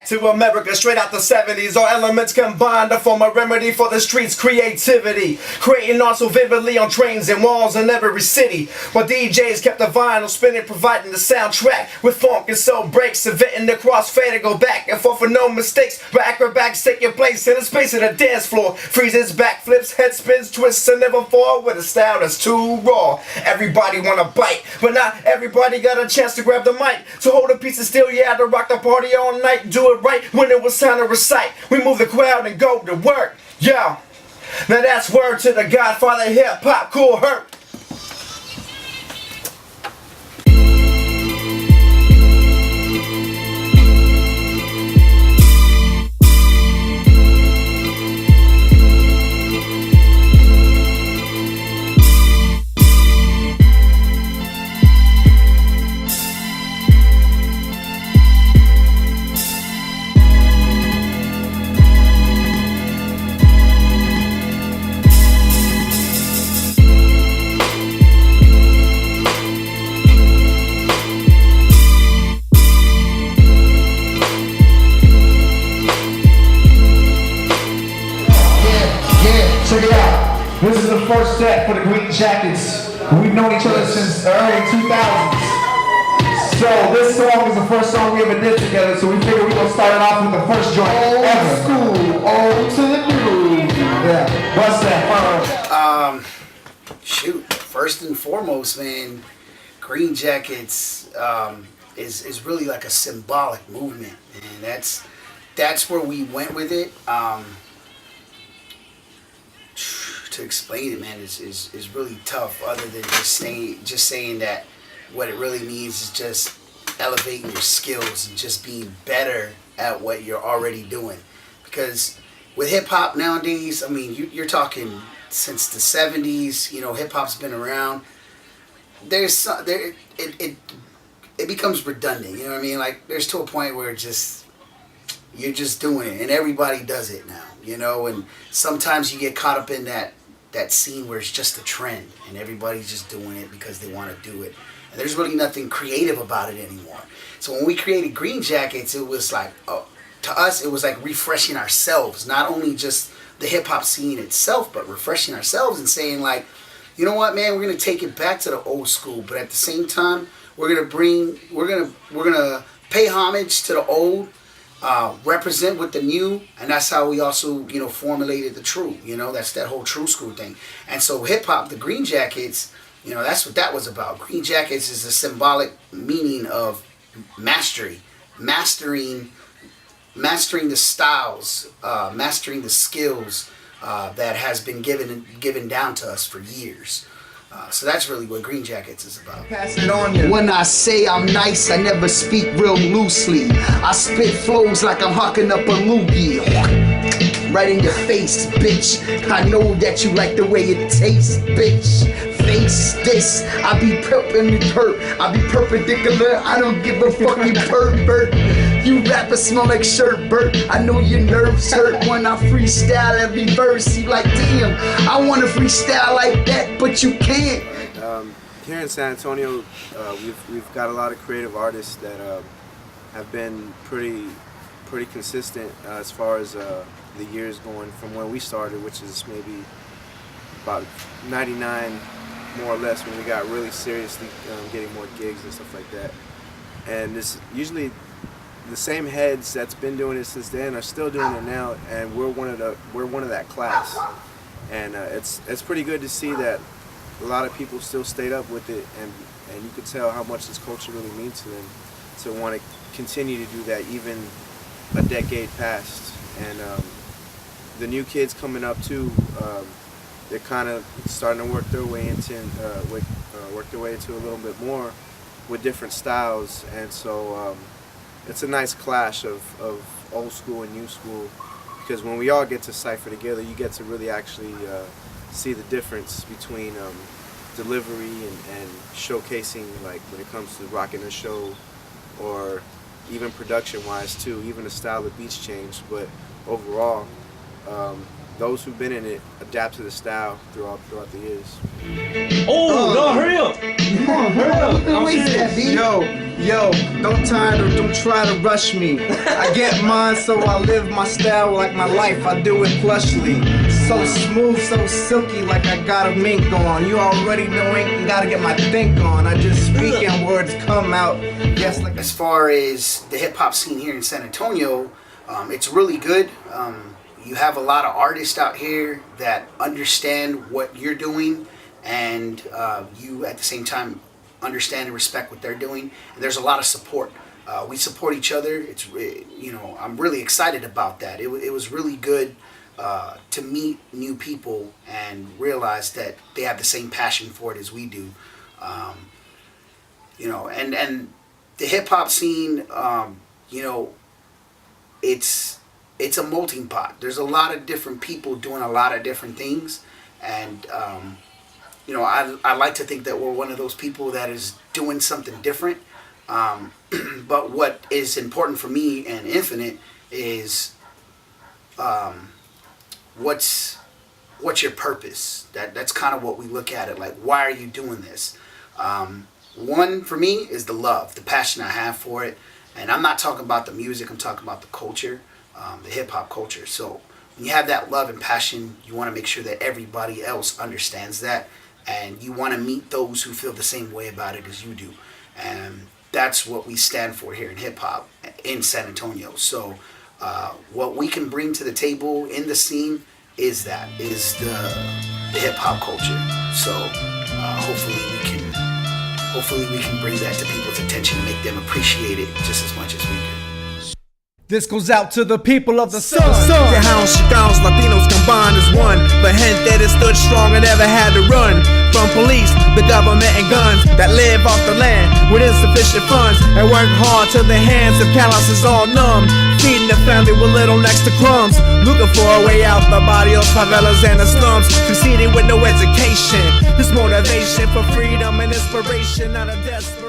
To America straight out the 70s, all elements combined to form a remedy for the streets' creativity, creating art so vividly on trains and walls in every city, while DJs kept the vinyl spinning, providing the soundtrack with funk and soul breaks, inventing the crossfade to go back and forth for no mistakes, where acrobats take your place in the space of the dance floor, freezes, backflips, head spins, twists and never fall with a style that's too raw. Everybody wanna bite, but not everybody got a chance to grab the mic, to hold a piece of steel, you had to rock the party all night, do it right when it was time to recite. We move the crowd and go to work. Yo, now that's word to the Godfather hip hop, Cool Herc. Check it out. This is the first set for the Green Jackets. We've known each other since the early 2000s. So this song is the first song we ever did together, so we figured we're going to start it off with the first joint ever. School, old to the new. Yeah, what's that? Shoot, first and foremost, man, Green Jackets is really like a symbolic movement, and that's where we went with it. To explain it, man, is really tough. Other than just saying that, what it really means is just elevating your skills and just being better at what you're already doing. Because with hip hop nowadays, I mean, you're talking since the 70s. You know, hip hop's been around. It becomes redundant. You know what I mean? Like, there's to a point where you're just doing it, and everybody does it now. You know, and sometimes you get caught up in that scene where it's just a trend and everybody's just doing it because they want to do it, and there's really nothing creative about it anymore. So when we created Green Jackets, it was like, to us, it was like refreshing ourselves, not only just the hip hop scene itself, but refreshing ourselves and saying, like, you know what, man, we're gonna take it back to the old school, but at the same time, we're gonna pay homage to the old. Represent with the new, and that's how we also, you know, formulated the true. You know, that's that whole true school thing. And so hip hop, the Green Jackets, you know, that's what that was about. Green Jackets is a symbolic meaning of mastery, mastering the styles, mastering the skills that has been given down to us for years. So that's really what Green Jackets is about. Pass it on you. When I say I'm nice, I never speak real loosely. I spit flows like I'm hucking up a loogie. Right in your face, bitch. I know that you like the way it tastes, bitch. Face this. I be I be perpendicular. I don't give a fucking pervert. You rappers smell like Sherbert. I know your nerves hurt when I freestyle every verse. You like, damn, I wanna freestyle like that, but you can't. Here in San Antonio, we've got a lot of creative artists that have been pretty consistent as far as the years going from when we started, which is maybe about 99 more or less, when we got really seriously getting more gigs and stuff like that. And this usually the same heads that's been doing it since then are still doing it now, and we're one of that class. And it's pretty good to see that a lot of people still stayed up with it, and you could tell how much this culture really means to them, to want to continue to do that even a decade past. And the new kids coming up too, they're kind of starting to work their way into a little bit more with different styles, and so it's a nice clash of old school and new school, because when we all get to cypher together, you get to really actually see the difference between delivery and showcasing, like when it comes to rocking a show, or even production wise too. Even the style of beats changed, but overall those who've been in it adapt to the style throughout the years. Oh, no, hurry up. Come on, hurry up. I'm serious. Yo, don't try to rush me. I get mine, so I live my style like my life. I do it plushly. So smooth, so silky, like I got a mink on. You already know ain't gotta get my think on. I just speak and words come out. Yes, like As far as the hip hop scene here in San Antonio, it's really good. You have a lot of artists out here that understand what you're doing, and you at the same time understand and respect what they're doing. And there's a lot of support. We support each other. It's I'm really excited about that. It was really good to meet new people and realize that they have the same passion for it as we do. And the hip hop scene, it's a melting pot. There's a lot of different people doing a lot of different things, and I like to think that we're one of those people that is doing something different. But what is important for me and Infinite is what's your purpose? That's kind of what we look at it like. Why are you doing this? One for me is the love, the passion I have for it, and I'm not talking about the music. I'm talking about the culture, the hip hop culture. So when you have that love and passion, you want to make sure that everybody else understands that, and you want to meet those who feel the same way about it as you do, and that's what we stand for here in hip hop in San Antonio. So what we can bring to the table in the scene is the hip hop culture. So hopefully we can bring that to people's attention and make them appreciate it just as much as we do. This goes out to the people of the sun. Tejanos, Chicanos, Latinos combined as one. But gente that stood strong and never had to run from police, the government, and guns that live off the land with insufficient funds and work hard till their hands and calluses all numb. Feeding the family with little next to crumbs, looking for a way out the barrios, favelas, and the slums. Succeeding with no education. This motivation for freedom and inspiration, not a destiny.